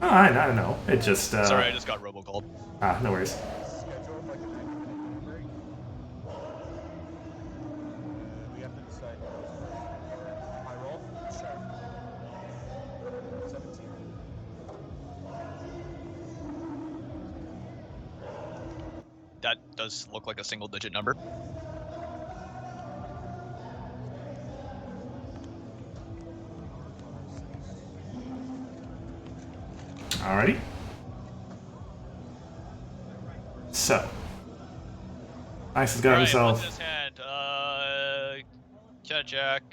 Oh, I know. It just... Sorry, I just got Robo called. Ah, no worries. Scheduled like a 10-minute break. We have to decide who goes first. I roll? Sure. 17. That does look like a single-digit number. Alrighty. So. Max has got himself... What's his hand? Jack.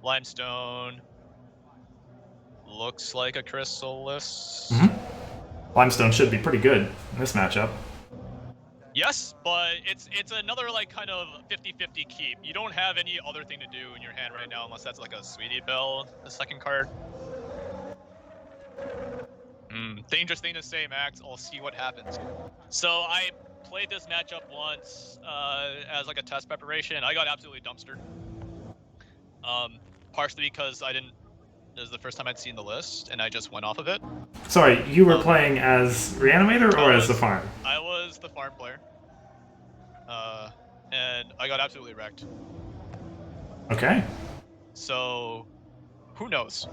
Limestone. Looks like a Chrysalis. Limestone should be pretty good in this matchup. Yes, but it's another like kind of 50-50 keep. You don't have any other thing to do in your hand right now unless that's like a Sweetie Belle, the second card. Dangerous thing to say, Max. I'll see what happens. So I played this matchup once as like a test preparation. I got absolutely dumpstered. Partially because it was the first time I'd seen the list, and I just went off of it. Sorry, you were playing as Reanimator or as the farm? I was the farm player. And I got absolutely wrecked. Okay. So, who knows?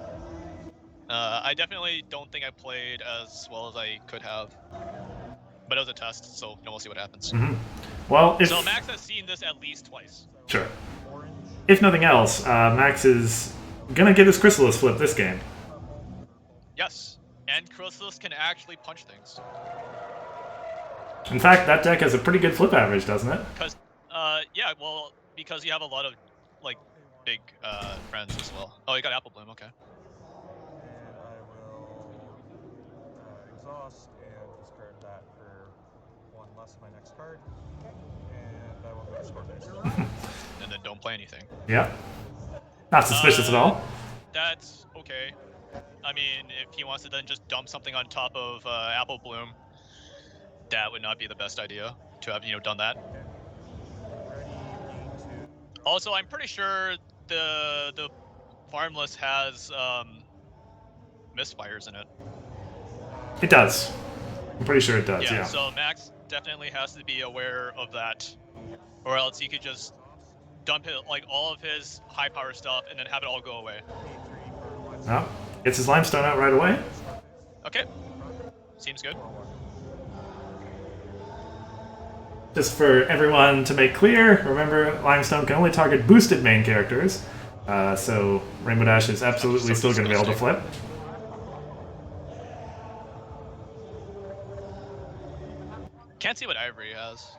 I definitely don't think I played as well as I could have. But it was a test, so we'll see what happens. Well, if... So Max has seen this at least twice. Sure. If nothing else, Max is gonna get his Chrysalis flip this game. Yes, and Chrysalis can actually punch things. In fact, that deck has a pretty good flip average, doesn't it? Because, yeah, well, because you have a lot of, like, big friends as well. Oh, you got Apple Bloom, okay. And I will exhaust and discard that for one less of my next card. And I will go to score base. And then don't play anything. Yeah. Not suspicious at all. That's okay. I mean, if he wants to then just dump something on top of Apple Bloom, that would not be the best idea to have, done that. Ready, game 2. Also, I'm pretty sure the farmless has misfires in it. It does. I'm pretty sure it does, yeah. So Max definitely has to be aware of that, or else he could just dump it, like all of his high power stuff and then have it all go away. Oh, gets his Limestone out right away. Okay, seems good. Just for everyone to make clear, remember Limestone can only target boosted main characters, so Rainbow Dash is absolutely still going to be able to flip. Can't see what Ivory has.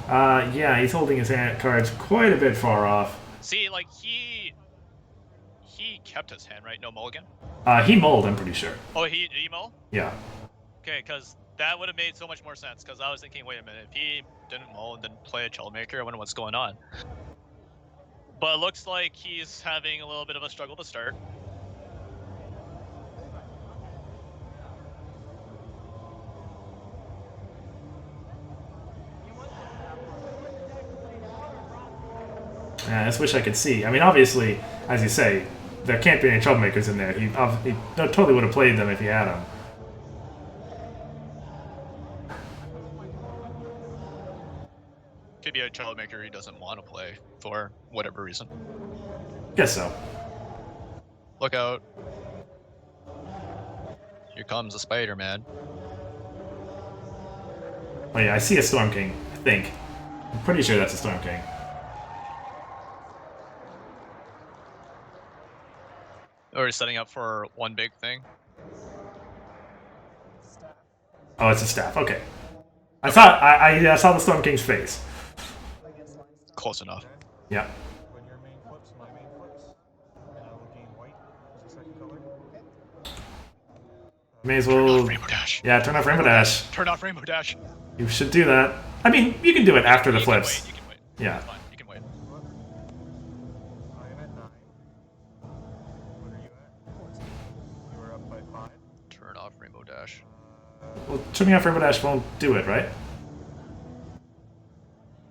Yeah, he's holding his hand cards quite a bit far off. See, like he kept his hand, right? No mulligan? He mulled, I'm pretty sure. Oh, he mull? Yeah. Okay, because that would have made so much more sense, because I was thinking, wait a minute, if he didn't mull and didn't play a Chillmaker, I wonder what's going on. But it looks like he's having a little bit of a struggle to start. I just wish I could see. I mean, obviously, as you say, there can't be any troublemakers in there. He totally would have played them if he had them. Could be a Chillmaker he doesn't want to play for whatever reason. Guess so. Look out. Here comes the Spider-Man. Oh yeah, I see a Storm King, I think. I'm pretty sure that's a Storm King. Or setting up for one big thing. Oh, it's a staff. Okay. I thought I saw the Storm King's face. Close enough. Yeah. When your main flips, my main flips. And I will gain white as a second color. May as Turn well. off Rainbow Dash. Yeah, turn off Rainbow Dash. Turn off Rainbow Dash. You should do that. I mean, you can do it after the You can flips. wait, you can wait. Yeah. It's fine, you can wait. I am at 9. What are you at? 14. You are up by 5. Turn off Rainbow Dash. Well, turning off Rainbow Dash won't do it, right?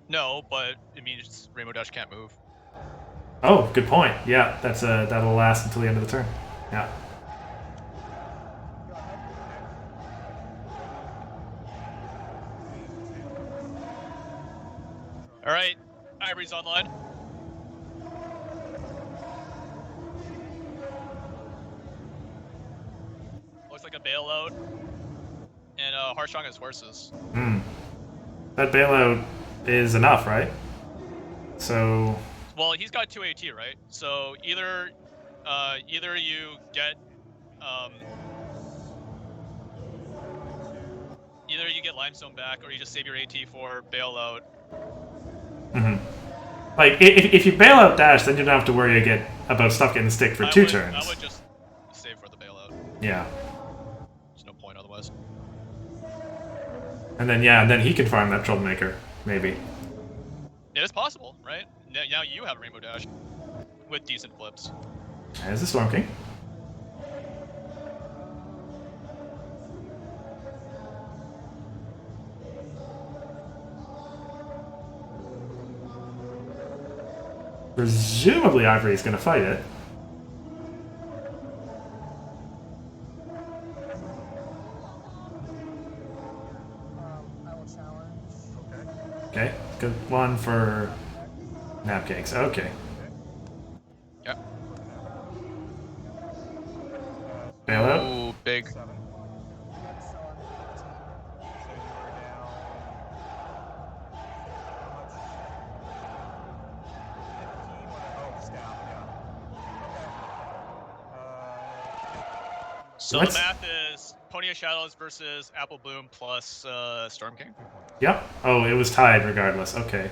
No, but it means Rainbow Dash can't move. Oh, good point. Yeah, that'll last until the end of the turn. Yeah. All right, Ivory's online. Looks like a bailout. And Harstrong has horses. That bailout is enough, right? So Well, he's got 2 AT, right? So either you get either you get limestone back, or you just save your AT for bailout. like if you bail out dash, then you don't have to worry about stuff getting stick for 2 turns. I would just save for the bailout. Yeah. There's no point otherwise. And then he can farm that troublemaker, maybe. It is possible, right? Now you have Rainbow Dash with decent flips. There's the Storm King. Presumably Ivory is going to fight it. I will challenge. Okay, good one for Napcakes. Okay. Yep. Bailout. Oh, big. 7. So I'm 18. So you are down. How much? 15. Oh, staff. Yeah. So Let's- the math is Pony of Shadows versus Apple Bloom plus Storm King. Yep. Oh, it was tied regardless. Okay.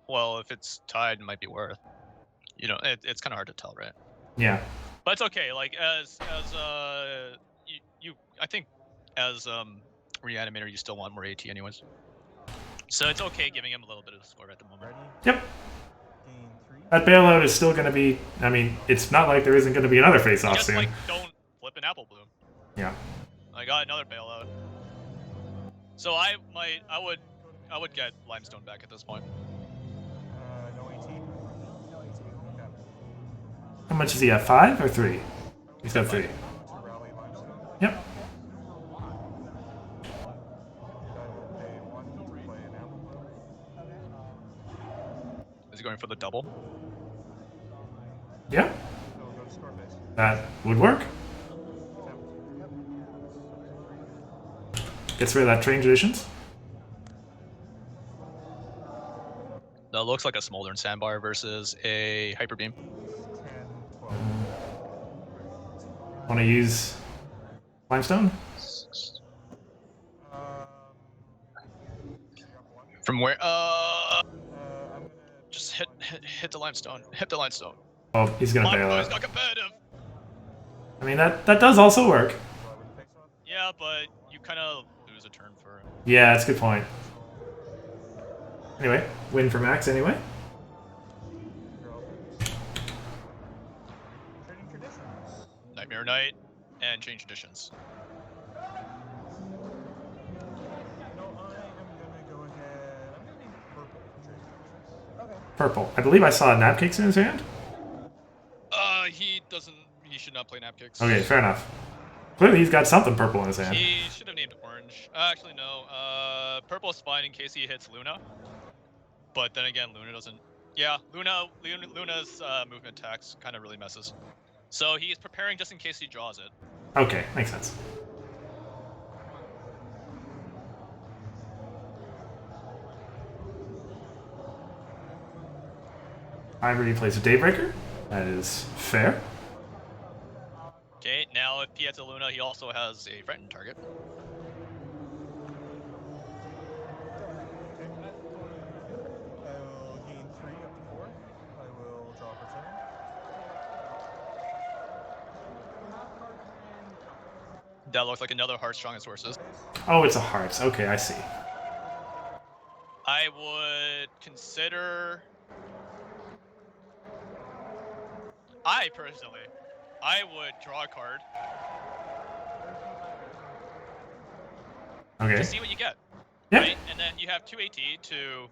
Well, if it's tied, it might be worth. You know, it's kind of hard to tell, right? Yeah. But it's okay. Like as you I think as reanimator, you still want more AT anyways. So it's okay giving him a little bit of score at the moment. Ready? Yep. Gain 3. That bailout is still going to be. I mean, it's not like there isn't going to be another face-off Just soon. like don't flip an Apple Bloom. Yeah. I got another bailout. So I would get limestone back at this point. No AT. No AT. Okay. How much does he have? 5 or 3? He's got 3. To rally limestone. Yep. I will pay 1 to play an apple bloom. Is he going for the double? Yeah. So we'll go to score base. That would work. Gets rid of that train traditions. That looks like a Smoldering Sandbar versus a Hyper Beam. 10, 12. Want to use limestone? From where? I'm gonna Just hit the limestone. Hit the limestone. Oh, he's gonna My bail boy's out. not competitive. I mean, that does also work. throw it with face off. Yeah, but you kind of lose a turn for him. Yeah, that's a good point. Anyway, win for Max anyway. Draw. Trading traditions. Nightmare Knight and change traditions. No, I am gonna go ahead. I'm gonna need purple for trading traditions. Okay. Purple. I believe I saw Napcakes in his hand. He doesn't. He should not play Napkicks. Okay, fair enough. Clearly he's got something purple in his hand. He should have named orange. Actually, no. Purple is fine in case he hits Luna. But then again, Luna doesn't. Yeah, Luna's movement attacks kind of really messes. So he's preparing just in case he draws it. Okay, makes sense. Ivory plays a Daybreaker. That is fair. Okay, now if he hits a Luna, he also has a threatened target. I will gain 3 up to 4. I will draw for 7. That looks like another Heartstrong as horses. Oh, it's a hearts. Okay, I see. I would consider. I would draw a card Okay. to see what you get. Yep. Right? And then you have 2 AT to.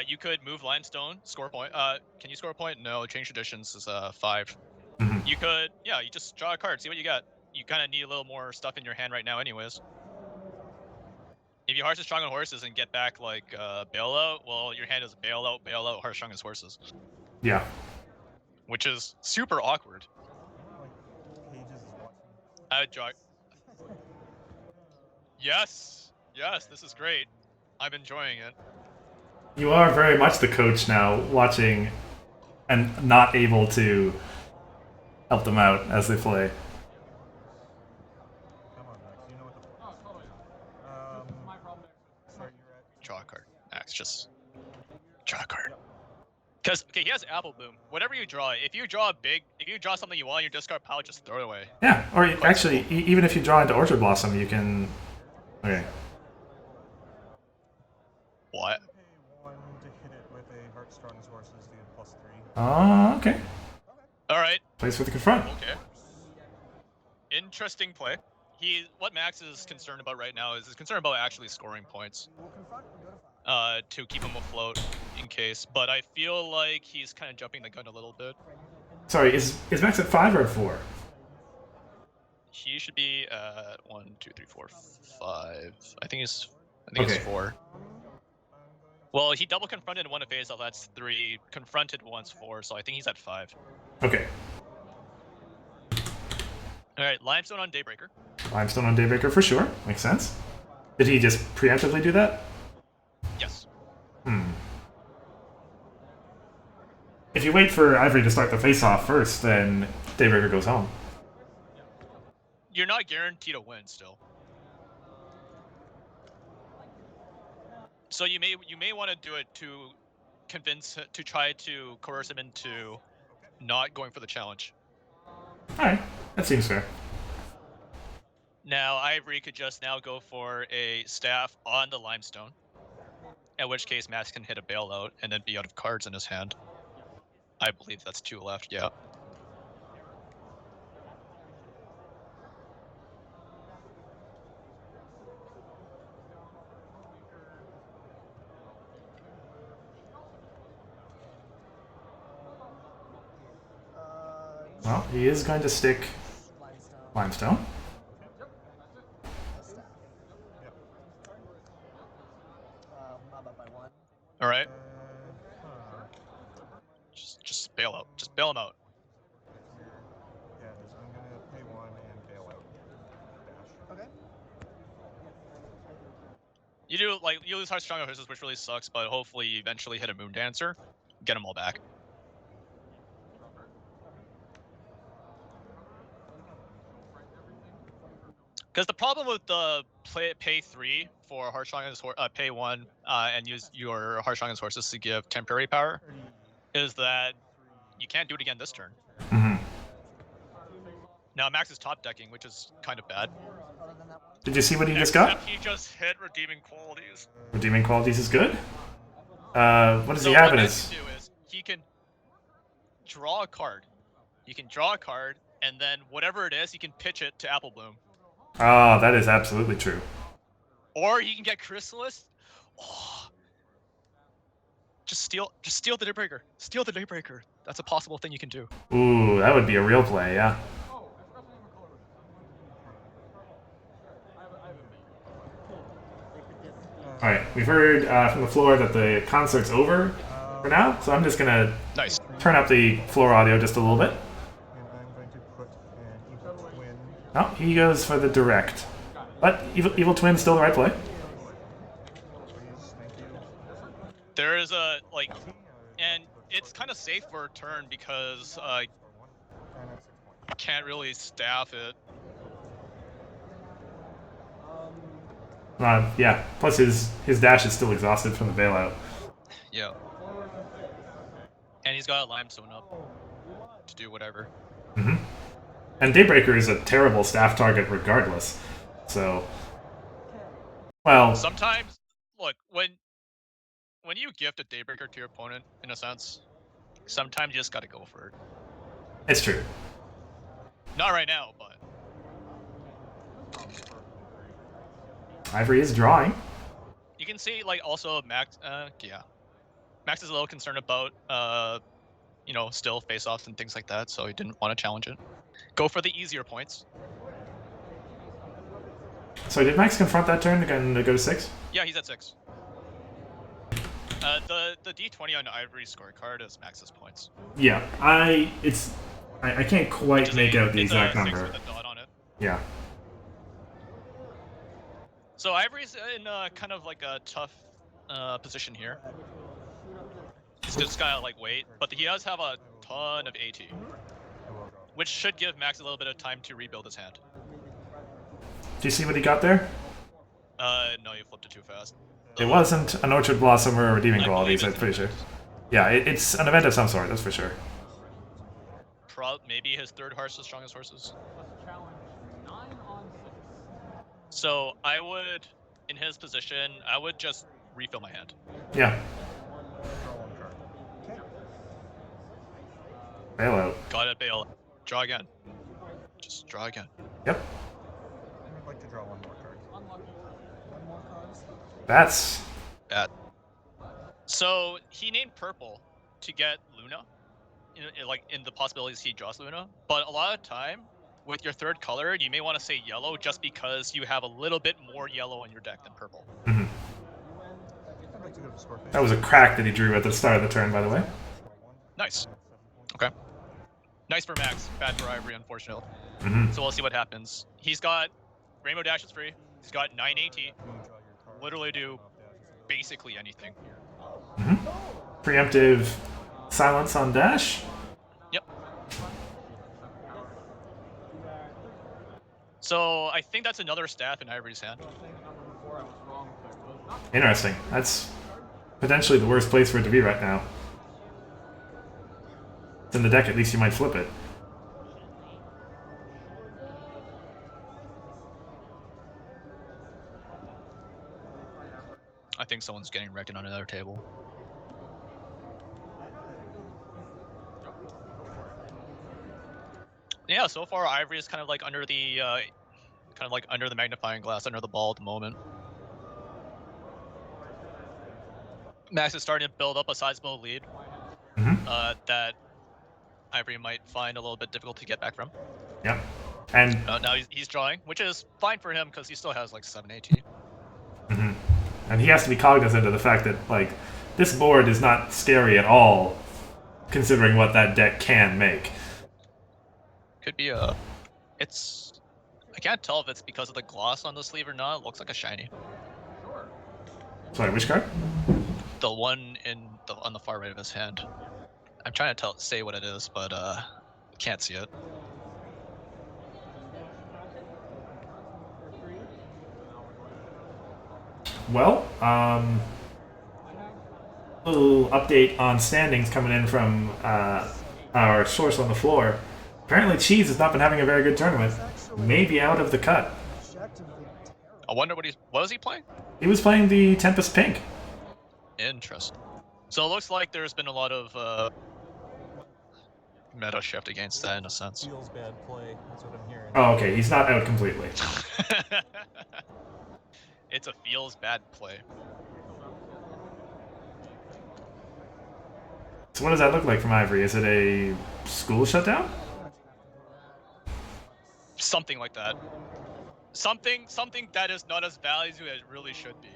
You could move Limestone, score a point. Can you score a point? No, change traditions is 5. Mhm. You could, yeah, you just draw a card, see what you got. You kind of need a little more stuff in your hand right now, anyways. If If you harsh strong on horses and get back like bailout, well, your hand is bailout, harsh strong as horses, Yeah. which is super awkward. Like Pages is watching. I would draw. Yes, this is great. I'm enjoying it. You are very much the coach now, watching and not able to help them out as they play. Come on, Max. You know what the point is. Sorry, you're at. Draw a card, Max. Just draw a card. Because he has Apple Bloom. Whatever you draw, if you draw something you want in your discard pile, just throw it away. Yeah, or actually, even if you draw into Orchard Blossom, you can. Okay. What? Pay 1 to hit it with a Heart Strong as horses to get +3. Oh, okay. All right. Plays for the confront. Okay. Interesting play. What Max is concerned about right now is concerned about actually scoring points. To keep him afloat in case, but I feel like he's kind of jumping the gun a little bit. Sorry, is Max at 5 or at 4? He should be at 1, 2, 3, 4, 5. I think it's Okay. 4. Well, he double confronted one of phase off. That's 3. Confronted once 4, so I think he's at 5. Okay. All right, limestone on Daybreaker. Limestone on Daybreaker for sure. Makes sense. Did he just preemptively do that? Yes. If you wait for Ivory to start the face-off first, then Daybreaker goes home. You're not guaranteed to win still. So you may want to do it to try to coerce him into not going for the challenge. Alright, that seems fair. Now Ivory could just now go for a staff on the limestone, in which case Max can hit a bailout and then be out of cards in his hand. I believe that's 2 left, yeah. Well, he is going to stick Limestone. All right. Just bail out. Just bail him out. Yeah, I'm gonna pay 1 and bail out. Dash. Okay. You lose Heart Strong Horses, which really sucks, but hopefully you eventually hit a Moon Dancer, get them all back. Because the problem with the pay 3 for Heart Strong pay 1 and use your Heart Strong Horses to give temporary power is that you can't do it again this turn. Mm-hmm. Now Max is top decking, which is kind of bad. Did you see what he just got? He just hit Redeeming Qualities. Redeeming Qualities is good. What does he have in his... What he can do is he can draw a card. You can draw a card, and then whatever it is, he can pitch it to Apple Bloom. Oh, that is absolutely true. Or he can get Chrysalis. Oh. Just steal the Daybreaker. Steal the Daybreaker. That's a possible thing you can do. Ooh, that would be a real play, yeah. Alright, we've heard from the floor that the concert's over for now, so I'm just gonna turn up the floor audio just a little bit. And I'm going to put an Evil Twin. Oh, he goes for the direct. But Evil Twin's still the right play. Please, thank you. There is a, and it's kind of safe for a turn because And that's 6 points. can't really staff it. Yeah, plus his dash is still exhausted from the bailout. Yeah. And he's got a limestone up to do whatever. Mm-hmm. And Daybreaker is a terrible staff target regardless. So, well, Sometimes, look, when you gift a Daybreaker to your opponent, in a sense, sometimes you just gotta go for it. it's true. Not right now, but Ivory is drawing. you can see, also Max. Yeah, Max is a little concerned about, still face-offs and things like that, so he didn't want to challenge it. Go for the easier points. So did Max confront that turn to go to 6? Yeah, he's at 6. The D20 on Ivory's scorecard is Max's points. Yeah, I can't quite make out the It's exact a 6 number. with a dot on it. Yeah. So Ivory's in kind of like a tough position here. He's just kind of like wait, but he does have a ton of AT, which should give Max a little bit of time to rebuild his hand. Do you see what he got there? No, you flipped it too fast. It wasn't an Orchard Blossom or a Redeeming I Qualities, believe I'm it's pretty sure. an event. Yeah, it's an event of some sort, that's for sure. Maybe his third horse is strongest horses. So I would, in his position, I would just refill my hand. Yeah. Draw one card. Bailout. Got it, bail. Draw again. Just draw again. Yep. I would like to draw one more card. That's... Bad. So he named purple to get Luna, in the possibilities he draws Luna. But a lot of time, with your third color, you may want to say yellow just because you have a little bit more yellow in your deck than purple. Mhm. I'd like to go to score phase. That was a crack that he drew at the start of the turn, by the way. Nice. Okay. Nice for Max. Bad for Ivory, unfortunately. Mhm. So we'll see what happens. He's got Rainbow Dash is free. He's got 9 AT. Literally do basically anything. Mhm. Preemptive silence on dash. Yep. So I think that's another staff in Ivory's hand. Interesting. That's potentially the worst place for it to be right now. It's in the deck, at least you might flip it. I think someone's getting wrecked on another table. Yeah, so far Ivory is kind of like under the magnifying glass, under the ball at the moment. Max is starting to build up a sizable lead that Ivory might find a little bit difficult to get back from. Yep. And Now he's drawing, which is fine for him because he still has like 7 AT. and he has to be cognizant of the fact that, like, this board is not scary at all, considering what that deck can make. Could be a... It's... I can't tell if it's because of the gloss on the sleeve or not. It looks like a shiny. Sorry, which card? The one on the far right of his hand. I'm trying to say what it is, but can't see it. Well, little update on standings coming in from our source on the floor. Apparently Cheese has not been having a very good tournament. Maybe out of the cut. I wonder what was he playing? He was playing the Tempest Pink. Interesting. So it looks like there's been a lot of meta shift against that in a sense. Feels bad play. That's what I'm hearing. Oh, okay, he's not out completely. It's a feels bad play. So what does that look like from Ivory? Is it a school shutdown? Something like that. Something that is not as valued as it really should be.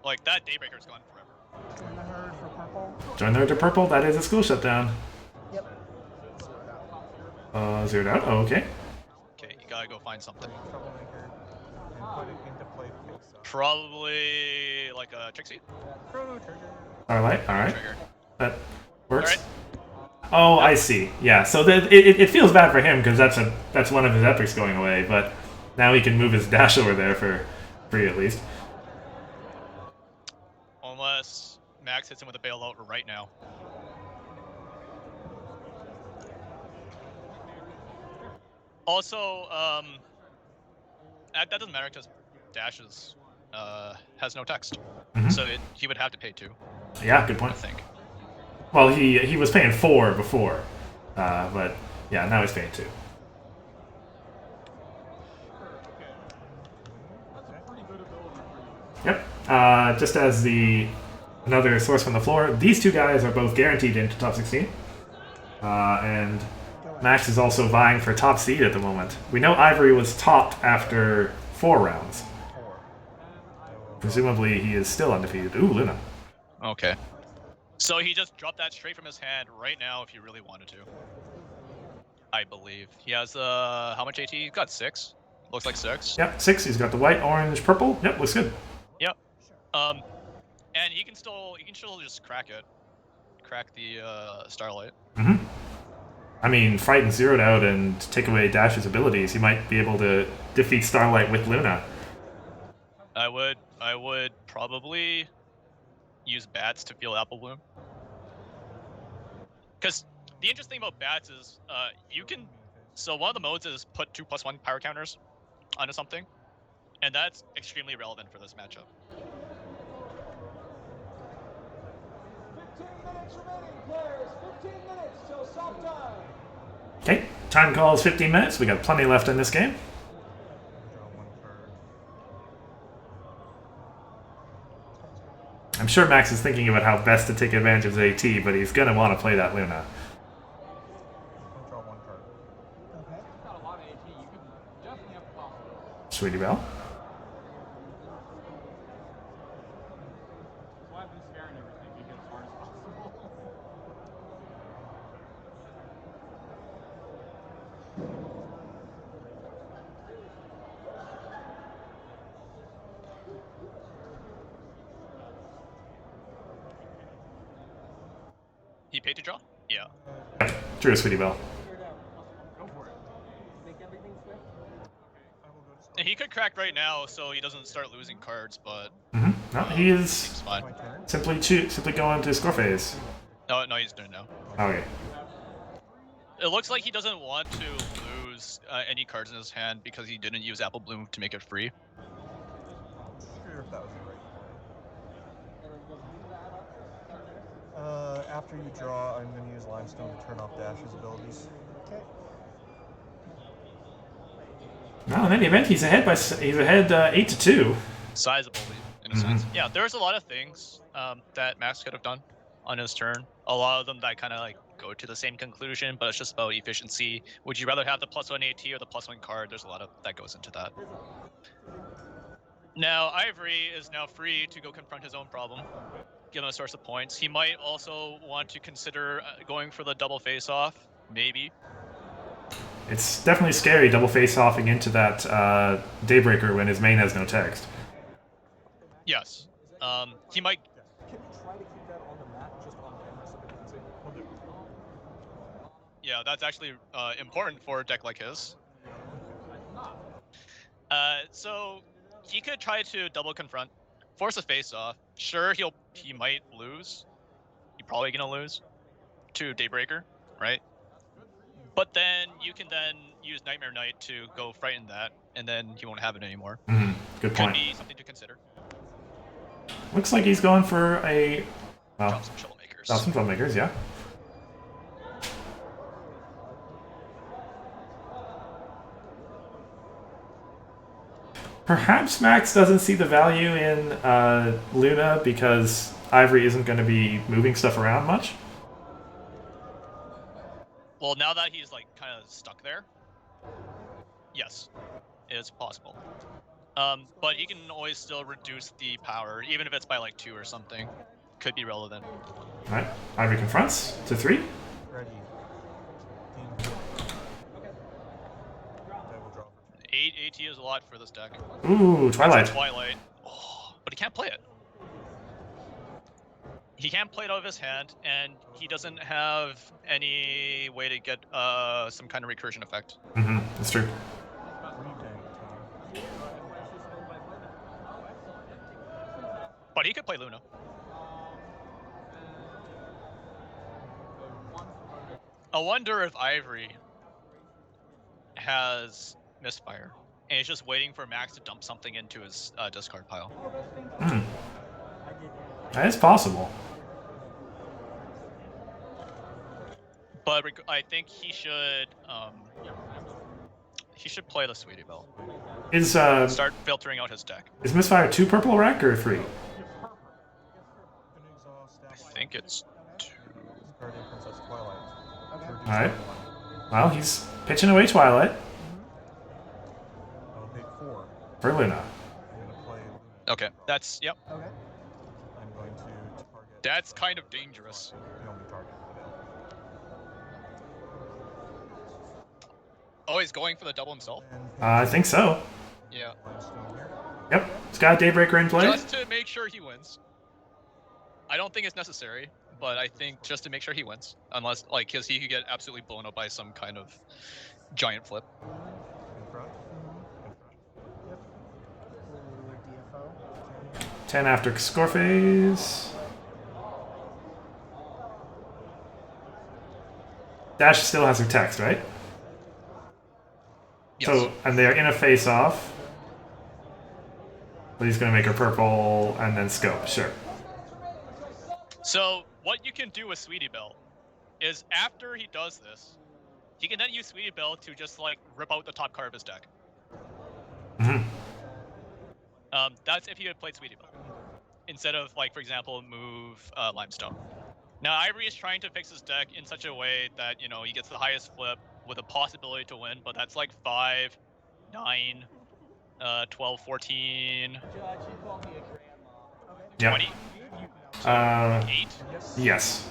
Like, that Daybreaker's gone forever. Join the herd for purple. Join the herd to purple, that is a school shutdown. Yep. Zeroed out, oh, okay. Okay, you gotta go find something. Troublemaker. And put it into play face up. Probably like a Trixie Chrono Trigger. Alright. trigger. That works. Alright. Oh, I see. Yeah, so it feels bad for him because that's one of his epics going away, but now he can move his dash over there for free at least. Unless Max hits him with a bailout right now. Also, that doesn't matter because dashes has no text, so he would have to pay 2. Yeah, good I point. think. Well, he was paying 4 before, but yeah, now he's paying 2. Yep. Just as the Another source from the floor. These two guys are both guaranteed into top 16. And Max is also vying for top seed at the moment. We know Ivory was topped after 4 rounds. 4. Presumably he is still undefeated. Ooh, Luna. Okay. So he just dropped that straight from his hand right now if he really wanted to. I believe. He has, how much AT? He's got 6. Looks like 6. Yep, 6. He's got the white, orange, purple. Yep, looks good. Yep. And he can still just crack it. Crack the, Starlight. I mean, frighten zeroed out and take away Dash's abilities. He might be able to defeat Starlight with Luna. I would probably use bats to feel Apple Bloom. Because the interesting thing about bats is you can. So one of the modes is put 2+1 power counters onto something, and that's extremely relevant for this matchup. 15 minutes remaining, players. 15 minutes till stop time. Okay, time call is 15 minutes. We got plenty left in this game. Draw 1 card. I'm sure Max is thinking about how best to take advantage of his AT, but he's going to want to play that Luna. Draw 1 card. Okay. Got a lot of AT. You can definitely have the possibility. Sweetie Belle. So I've been scaring everything to get as hard as possible. He paid to draw? Yeah. Drew a Sweetie Belle. Go for it. Make everything swift. I will go to score. And he could crack right now, so he doesn't start losing cards, but No, he is it's fine. My turn. simply going to score phase. No, he's doing now. Okay. It looks like he doesn't want to lose any cards in his hand because he didn't use Apple Bloom to make it free. Sure if that was the right play. After you draw, I'm going to use Limestone to turn off Dash's abilities. Okay. No, in any event, he's ahead 8-2. Sizable in a sense. Yeah, there's a lot of things that Max could have done on his turn. A lot of them that kind of like go to the same conclusion, but it's just about efficiency. Would you rather have the +1 AT or the +1 card? There's a lot of that goes into that. Now Ivory is now free to go confront his own problem, given a source of points. He might also want to consider going for the double face-off, maybe. It's definitely scary double face-offing into that Daybreaker when his main has no text. Yes. He might. Can you try to keep that on the mat, just on camera, so people can see? Will do. Yeah, that's actually important for a deck like his. So he could try to double confront, force a face-off. Sure, he might lose. He's probably gonna lose to Daybreaker, right? But then you can then use Nightmare Knight to go frighten that, and then he won't have it anymore. Good Could point. be something to consider. Looks like he's going for a... Well, Drop some Troublemakers. drop some Troublemakers, yeah. Perhaps Max doesn't see the value in Luna because Ivory isn't going to be moving stuff around much. Well, now that he's like kind of stuck there, yes, it's possible. But he can always still reduce the power, even if it's by like 2 or something. Could be relevant. Alright, Ivory confronts to 3. Ready. Game 4. I will draw for 2. 8 AT is a lot for this deck. Ooh, Twilight. Twilight. Oh, but he can't play it. He can't play it out of his hand, and he doesn't have any way to get some kind of recursion effect. That's true. Rebank time. But he could play Luna. I wonder if Ivory has Misfire, and he's just waiting for Max to dump something into his discard pile. That is possible. But I think he should play the Sweetie Belle. Is Start filtering out his deck. Misfire 2 purple rack or 3? It's 2. Discarding Princess Twilight. Okay. To reduce Alright. to 1. Well, he's pitching away Twilight I will pay 4. for Luna. I'm going to play Luna. Okay, that's yep. Okay. I'm going to target. That's kind of dangerous. The only target for the bill. Oh, he's going for the double himself. And I think so. Yeah. limestone here. Yep. He's got a Daybreaker in play. Just to make sure he wins. I don't think it's necessary, but I think just to make sure he wins, unless like because he could get absolutely blown up by some kind of giant flip. Confront. Yep. For DFO. 10 after score phase. Dash still has her text, right? Yes. So, and they're in a face-off. But he's gonna make her purple and then scope, sure. So what you can do with Sweetie Belle is after he does this, he can then use Sweetie Belle to just like rip out the top card of his deck. Mhm. That's if he had played Sweetie Belle instead of like, for example, move Limestone. Now Ivory is trying to fix his deck in such a way that he gets the highest flip with a possibility to win, but that's like 5, 9, 12, 14, Judge, you call me a grandma. Yep. 20, Uh, 8. yes.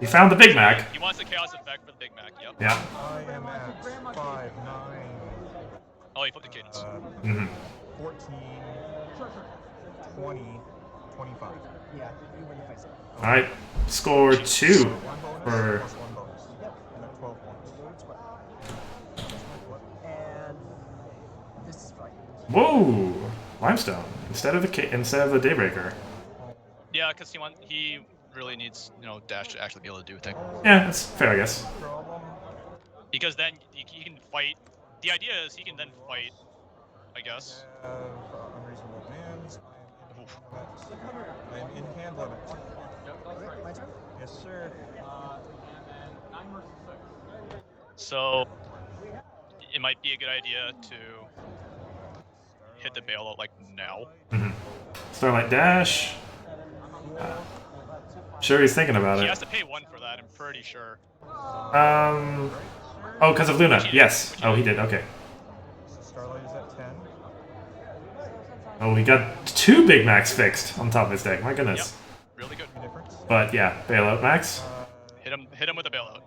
He found the Big Mac. He wants the chaos effect for the Big Mac. Yep. Yeah. I am at 5, 9, Oh, he flipped the cadence. Mhm. 14, 20, 25. Yeah, you win the face. All right. Score 2 One bonus for. plus 1 bonus. I'm at 12 points. And this is right. Whoa! Limestone instead of the Daybreaker. Yeah, because he really needs Dash to actually be able to do a thing. Yeah, that's fair, I guess. Problem. Because then he can fight. The idea is he can then fight, I guess. Have unreasonable demands. I am in hand limit. My turn? Yes, sir. And then 9 versus 6. So it might be a good idea to hit the bailout like now. Starlight Dash. Sure, he's thinking about He it. has to pay 1 for that, I'm pretty sure. Oh, because of Luna. Yes. Which Oh, he did. Okay. So Starlight is at 10. Oh, he got 2 Big Macs fixed on top of his deck. My goodness. Yep, really good. Any difference? But yeah, bailout Max. Hit him with a bailout.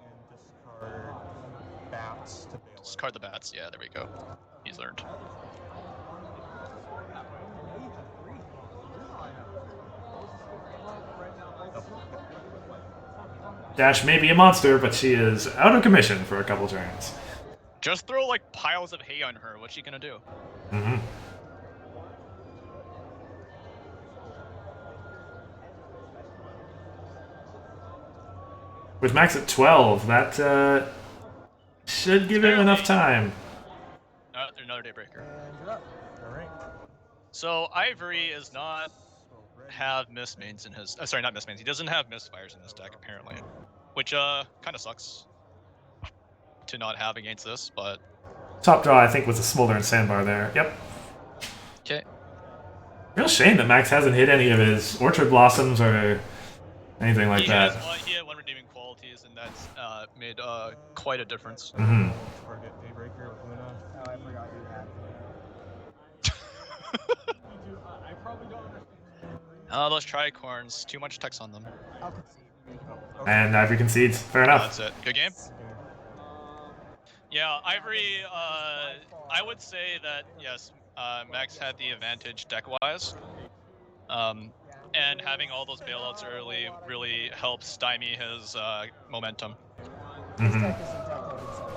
And discard bats to bail. Discard the bats. Yeah, there we go. He's learned. Dash may be a monster, but she is out of commission for a couple turns. Just throw like piles of hay on her. What's she gonna do? Mm-hmm. With Max at 12, that should give him enough time. Another Daybreaker. And you're up. Alright. So Ivory is not have miss mains in his. Sorry, not miss mains. He doesn't have misfires in his deck apparently, which kind of sucks to not have against this. But Top draw, I think, was a Smoldering Sandbar there. Yep. okay. Real shame that Max hasn't hit any of his Orchard Blossoms or anything like that. He had 1 redeeming qualities, and that's made quite a difference. Mm-hmm. Target Daybreaker with Luna. Oh, I forgot you had. I probably don't understand. Those tricorns, too much text on them. I'll concede. And Ivory concedes. Fair enough. That's it. Good game. Yeah, Ivory. I would say that yes, Max had the advantage deck-wise, and having all those bailouts early really helps stymie his momentum. This Mm-hmm. deck is